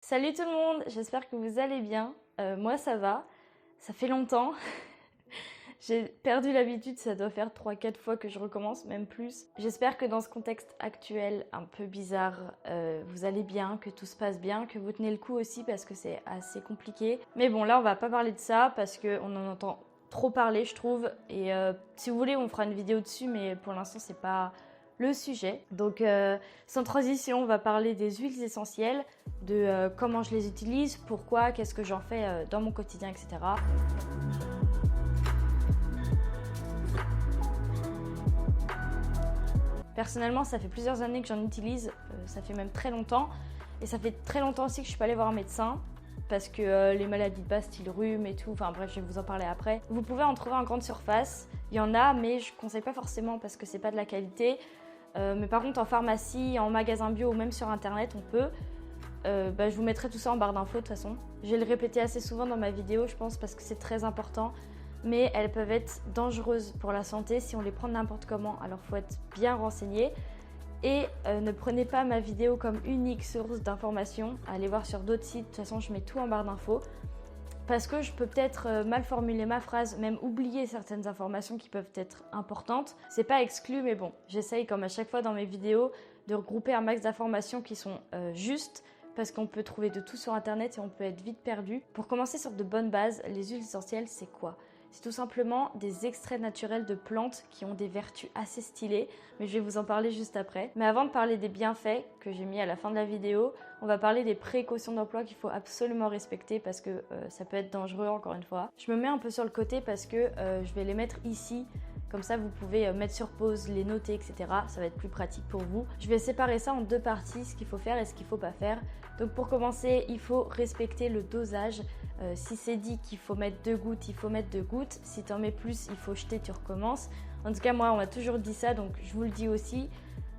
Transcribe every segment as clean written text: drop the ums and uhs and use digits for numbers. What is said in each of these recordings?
Salut tout le monde, j'espère que vous allez bien. Moi ça va, ça fait longtemps. J'ai perdu l'habitude, ça doit faire 3-4 fois que je recommence, même plus. J'espère que dans ce contexte actuel un peu bizarre, vous allez bien, que tout se passe bien, que vous tenez le coup aussi parce que c'est assez compliqué. Mais bon, là on va pas parler de ça parce qu'on en entend trop parler je trouve. Et si vous voulez on fera une vidéo dessus, mais pour l'instant c'est pas le sujet. Donc sans transition, on va parler des huiles essentielles, de comment je les utilise, pourquoi, qu'est-ce que j'en fais dans mon quotidien, etc. Personnellement, ça fait plusieurs années que j'en utilise, ça fait même très longtemps. Et ça fait très longtemps aussi que je suis pas allée voir un médecin parce que les maladies de base, style rhume et tout, enfin bref, je vais vous en parler après. Vous pouvez en trouver en grande surface, il y en a, mais je conseille pas forcément parce que c'est pas de la qualité. Mais par contre, en pharmacie, en magasin bio ou même sur internet, on peut. Je vous mettrai tout ça en barre d'infos de toute façon. Je vais le répéter assez souvent dans ma vidéo, je pense, parce que c'est très important. Mais elles peuvent être dangereuses pour la santé si on les prend n'importe comment. Alors faut être bien renseigné. Et ne prenez pas ma vidéo comme unique source d'information. Allez voir sur d'autres sites, de toute façon je mets tout en barre d'infos. Parce que je peux peut-être mal formuler ma phrase, même oublier certaines informations qui peuvent être importantes. C'est pas exclu, mais bon, j'essaye comme à chaque fois dans mes vidéos de regrouper un max d'informations qui sont justes, parce qu'on peut trouver de tout sur internet et on peut être vite perdu. Pour commencer sur de bonnes bases, les huiles essentielles, c'est quoi ? C'est tout simplement des extraits naturels de plantes qui ont des vertus assez stylées, mais je vais vous en parler juste après. Mais avant de parler des bienfaits que j'ai mis à la fin de la vidéo, on va parler des précautions d'emploi qu'il faut absolument respecter parce que ça peut être dangereux encore une fois. Je me mets un peu sur le côté parce que je vais les mettre ici. Comme ça, vous pouvez mettre sur pause, les noter, etc. Ça va être plus pratique pour vous. Je vais séparer ça en deux parties, ce qu'il faut faire et ce qu'il ne faut pas faire. Donc pour commencer, il faut respecter le dosage. Si c'est dit qu'il faut mettre 2 gouttes, il faut mettre 2 gouttes. Si tu en mets plus, il faut jeter, tu recommences. En tout cas, moi, on m'a toujours dit ça, donc je vous le dis aussi.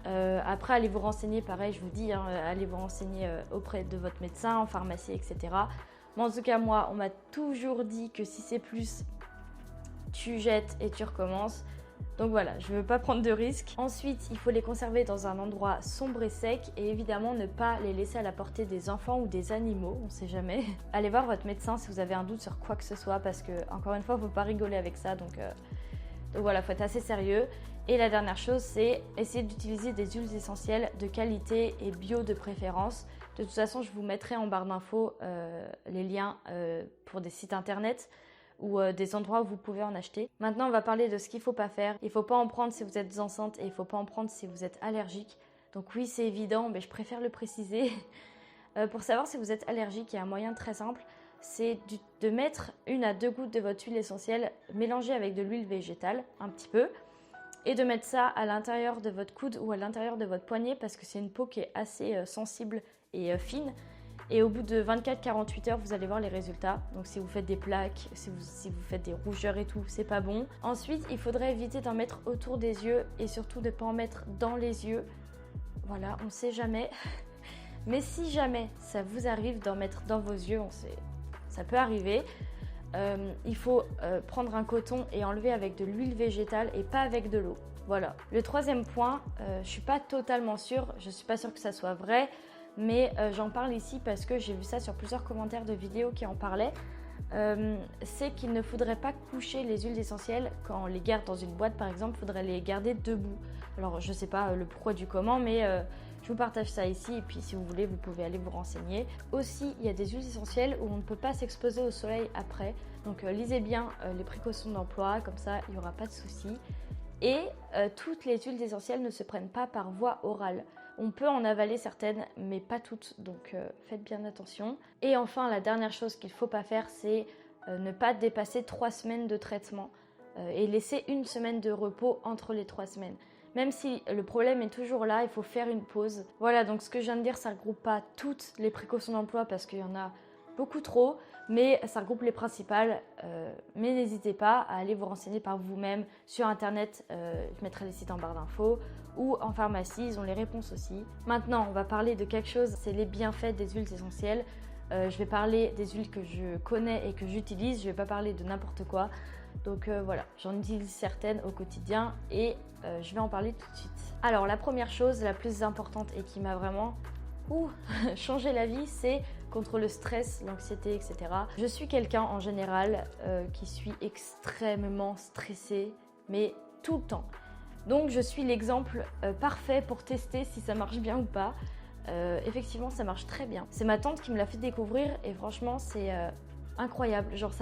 Après, allez vous renseigner, pareil, je vous dis, hein, allez vous renseigner auprès de votre médecin, en pharmacie, etc. Mais en tout cas, moi, on m'a toujours dit que si c'est plus, tu jettes et tu recommences. Donc voilà, je ne veux pas prendre de risques. Ensuite, il faut les conserver dans un endroit sombre et sec et évidemment ne pas les laisser à la portée des enfants ou des animaux, on ne sait jamais. Allez voir votre médecin si vous avez un doute sur quoi que ce soit parce que, encore une fois, il ne faut pas rigoler avec ça. Donc voilà, il faut être assez sérieux. Et la dernière chose, c'est essayer d'utiliser des huiles essentielles de qualité et bio de préférence. De toute façon, je vous mettrai en barre d'infos les liens pour des sites internet ou des endroits où vous pouvez en acheter. Maintenant, on va parler de ce qu'il ne faut pas faire. Il ne faut pas en prendre si vous êtes enceinte et il ne faut pas en prendre si vous êtes allergique. Donc oui, c'est évident, mais je préfère le préciser. Pour savoir si vous êtes allergique, il y a un moyen très simple, c'est de mettre 1 à 2 gouttes de votre huile essentielle mélangée avec de l'huile végétale, un petit peu, et de mettre ça à l'intérieur de votre coude ou à l'intérieur de votre poignet parce que c'est une peau qui est assez sensible et fine. Et au bout de 24-48 heures, vous allez voir les résultats. Donc si vous faites des plaques, si vous faites des rougeurs et tout, c'est pas bon. Ensuite, il faudrait éviter d'en mettre autour des yeux et surtout de ne pas en mettre dans les yeux. Voilà, on ne sait jamais. Mais si jamais ça vous arrive d'en mettre dans vos yeux, ça peut arriver. Il faut prendre un coton et enlever avec de l'huile végétale et pas avec de l'eau. Voilà. Le troisième point, je ne suis pas totalement sûre, je ne suis pas sûre que ça soit vrai, mais j'en parle ici parce que j'ai vu ça sur plusieurs commentaires de vidéos qui en parlaient. C'est qu'il ne faudrait pas coucher les huiles essentielles quand on les garde dans une boîte par exemple, il faudrait les garder debout. Alors je ne sais pas le pourquoi du comment, mais je vous partage ça ici et puis si vous voulez vous pouvez aller vous renseigner. Aussi il y a des huiles essentielles où on ne peut pas s'exposer au soleil après, donc lisez bien les précautions d'emploi, comme ça il n'y aura pas de soucis. Et toutes les huiles essentielles ne se prennent pas par voie orale. On peut en avaler certaines, mais pas toutes, donc faites bien attention. Et enfin, la dernière chose qu'il ne faut pas faire, c'est ne pas dépasser 3 semaines de traitement et laisser 1 semaine de repos entre les 3 semaines. Même si le problème est toujours là, il faut faire une pause. Voilà, donc ce que je viens de dire, ça ne regroupe pas toutes les précautions d'emploi parce qu'il y en a beaucoup trop, mais ça regroupe les principales. Mais n'hésitez pas à aller vous renseigner par vous-même sur internet, je mettrai les sites en barre d'infos, ou en pharmacie, ils ont les réponses aussi. Maintenant, on va parler de quelque chose, c'est les bienfaits des huiles essentielles. Je vais parler des huiles que je connais et que j'utilise, je ne vais pas parler de n'importe quoi. Donc voilà, j'en utilise certaines au quotidien et je vais en parler tout de suite. Alors la première chose, la plus importante et qui m'a vraiment changé la vie, c'est contre le stress, l'anxiété, etc. Je suis quelqu'un en général qui suis extrêmement stressé, mais tout le temps. Donc je suis l'exemple parfait pour tester si ça marche bien ou pas. Effectivement, ça marche très bien. C'est ma tante qui me l'a fait découvrir et franchement, c'est incroyable. Genre,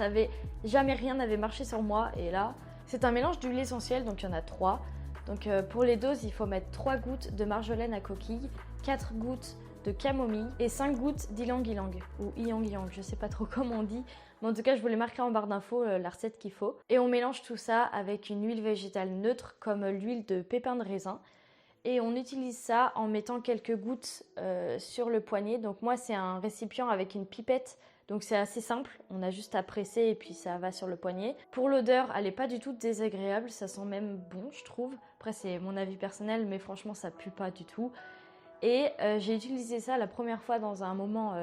jamais rien n'avait marché sur moi et là, c'est un mélange d'huile essentielle, donc il y en a 3. Donc pour les doses, il faut mettre 3 gouttes de marjolaine à coquille, 4 gouttes de camomille et 5 gouttes d'ylang-ylang ou ylang-ylang, je sais pas trop comment on dit. Mais en tout cas, je vous l'ai marqué en barre d'infos, la recette qu'il faut. Et on mélange tout ça avec une huile végétale neutre comme l'huile de pépins de raisin. Et on utilise ça en mettant quelques gouttes sur le poignet. Donc moi, c'est un récipient avec une pipette. Donc c'est assez simple, on a juste à presser et puis ça va sur le poignet. Pour l'odeur, elle n'est pas du tout désagréable, ça sent même bon je trouve. Après c'est mon avis personnel mais franchement ça pue pas du tout. Et j'ai utilisé ça la première fois dans un moment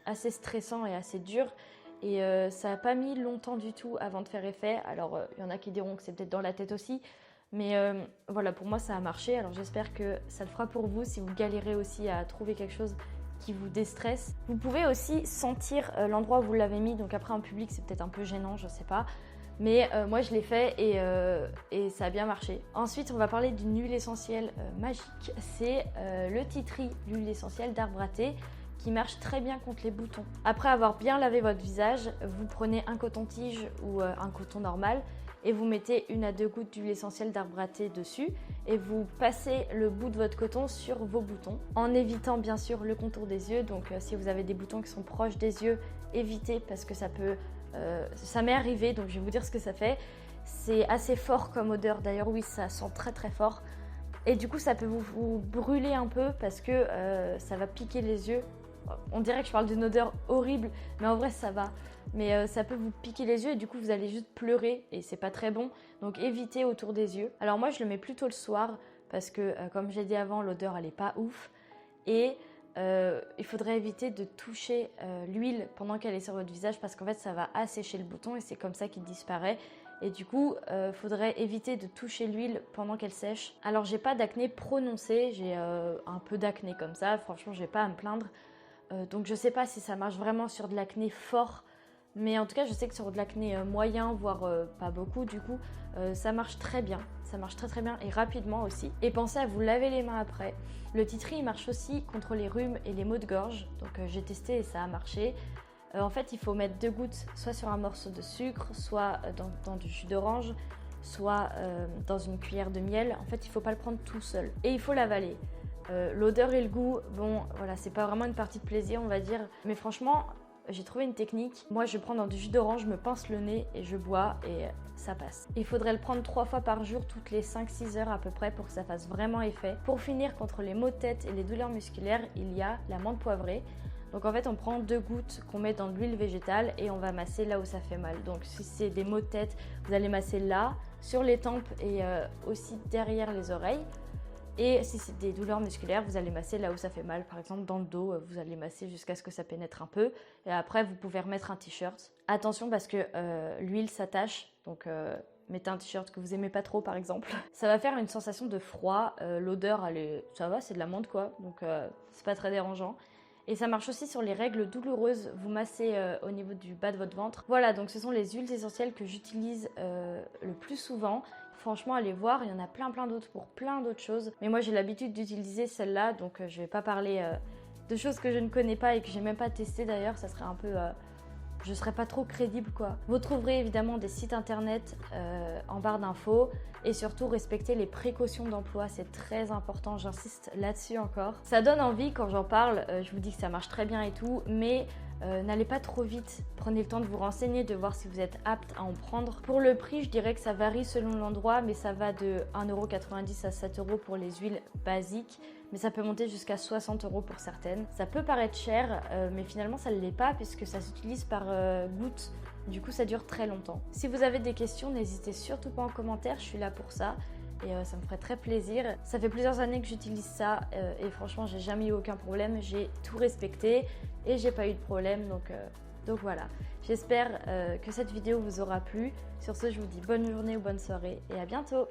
assez stressant et assez dur. Et ça n'a pas mis longtemps du tout avant de faire effet. Alors il y en a qui diront que c'est peut-être dans la tête aussi. Mais voilà, pour moi ça a marché. Alors j'espère que ça le fera pour vous si vous galérez aussi à trouver quelque chose qui vous déstresse. Vous pouvez aussi sentir l'endroit où vous l'avez mis, donc après en public c'est peut-être un peu gênant, je sais pas. Mais moi je l'ai fait et ça a bien marché. Ensuite on va parler d'une huile essentielle magique, c'est le tea tree, l'huile essentielle d'arbre à thé qui marche très bien contre les boutons. Après avoir bien lavé votre visage, vous prenez un coton-tige ou un coton normal et vous mettez 1 à 2 gouttes d'huile essentielle d'arbre à thé dessus et vous passez le bout de votre coton sur vos boutons en évitant bien sûr le contour des yeux. Donc si vous avez des boutons qui sont proches des yeux, évitez parce que ça peut... ça m'est arrivé, donc je vais vous dire ce que ça fait. C'est assez fort comme odeur, d'ailleurs oui ça sent très très fort. Et du coup ça peut vous brûler un peu parce que ça va piquer les yeux. On dirait que je parle d'une odeur horrible, mais en vrai ça va. Mais ça peut vous piquer les yeux et du coup vous allez juste pleurer et c'est pas très bon. Donc évitez autour des yeux. Alors moi je le mets plutôt le soir parce que comme j'ai dit avant, l'odeur elle est pas ouf. Et il faudrait éviter de toucher l'huile pendant qu'elle est sur votre visage parce qu'en fait ça va assécher le bouton et c'est comme ça qu'il disparaît. Et du coup, faudrait éviter de toucher l'huile pendant qu'elle sèche. Alors j'ai pas d'acné prononcé, j'ai un peu d'acné comme ça, franchement j'ai pas à me plaindre. Donc je sais pas si ça marche vraiment sur de l'acné fort, mais en tout cas je sais que sur de l'acné moyen, voire pas beaucoup du coup, ça marche très bien. Ça marche très très bien et rapidement aussi. Et pensez à vous laver les mains après. Le tea tree il marche aussi contre les rhumes et les maux de gorge, donc j'ai testé et ça a marché. En fait il faut mettre 2 gouttes soit sur un morceau de sucre, soit dans du jus d'orange, soit dans une cuillère de miel. En fait il faut pas le prendre tout seul et il faut l'avaler. L'odeur et le goût, bon voilà, c'est pas vraiment une partie de plaisir on va dire, mais franchement j'ai trouvé une technique. Moi je prends dans du jus d'orange, je me pince le nez et je bois et ça passe. Il faudrait le prendre 3 fois par jour, toutes les 5-6 heures à peu près pour que ça fasse vraiment effet. Pour finir, contre les maux de tête et les douleurs musculaires, il y a la menthe poivrée. Donc en fait on prend 2 gouttes qu'on met dans de l'huile végétale et on va masser là où ça fait mal. Donc si c'est des maux de tête, vous allez masser là, sur les tempes et aussi derrière les oreilles. Et si c'est des douleurs musculaires, vous allez masser là où ça fait mal, par exemple dans le dos, vous allez masser jusqu'à ce que ça pénètre un peu. Et après, vous pouvez remettre un t-shirt. Attention parce que l'huile s'attache, donc mettez un t-shirt que vous aimez pas trop par exemple. Ça va faire une sensation de froid, l'odeur, ça va, c'est de la menthe quoi, donc c'est pas très dérangeant. Et ça marche aussi sur les règles douloureuses, vous massez au niveau du bas de votre ventre. Voilà, donc ce sont les huiles essentielles que j'utilise le plus souvent. Franchement, allez voir, il y en a plein d'autres pour plein d'autres choses. Mais moi, j'ai l'habitude d'utiliser celle-là, donc je vais pas parler de choses que je ne connais pas et que j'ai même pas testé d'ailleurs. Ça serait un peu... je serais pas trop crédible quoi. Vous trouverez évidemment des sites internet en barre d'infos et surtout respectez les précautions d'emploi, c'est très important, j'insiste là-dessus encore. Ça donne envie quand j'en parle, je vous dis que ça marche très bien et tout, mais n'allez pas trop vite, prenez le temps de vous renseigner, de voir si vous êtes apte à en prendre. Pour le prix, je dirais que ça varie selon l'endroit, mais ça va de 1,90 € à 7 € pour les huiles basiques, mais ça peut monter jusqu'à 60 € pour certaines. Ça peut paraître cher, mais finalement ça ne l'est pas puisque ça s'utilise par gouttes. Du coup ça dure très longtemps. Si vous avez des questions, n'hésitez surtout pas en commentaire, je suis là pour ça. Et ça me ferait très plaisir. Ça fait plusieurs années que j'utilise ça et franchement j'ai jamais eu aucun problème, j'ai tout respecté et j'ai pas eu de problème donc voilà. J'espère que cette vidéo vous aura plu. Sur ce je vous dis bonne journée ou bonne soirée et à bientôt.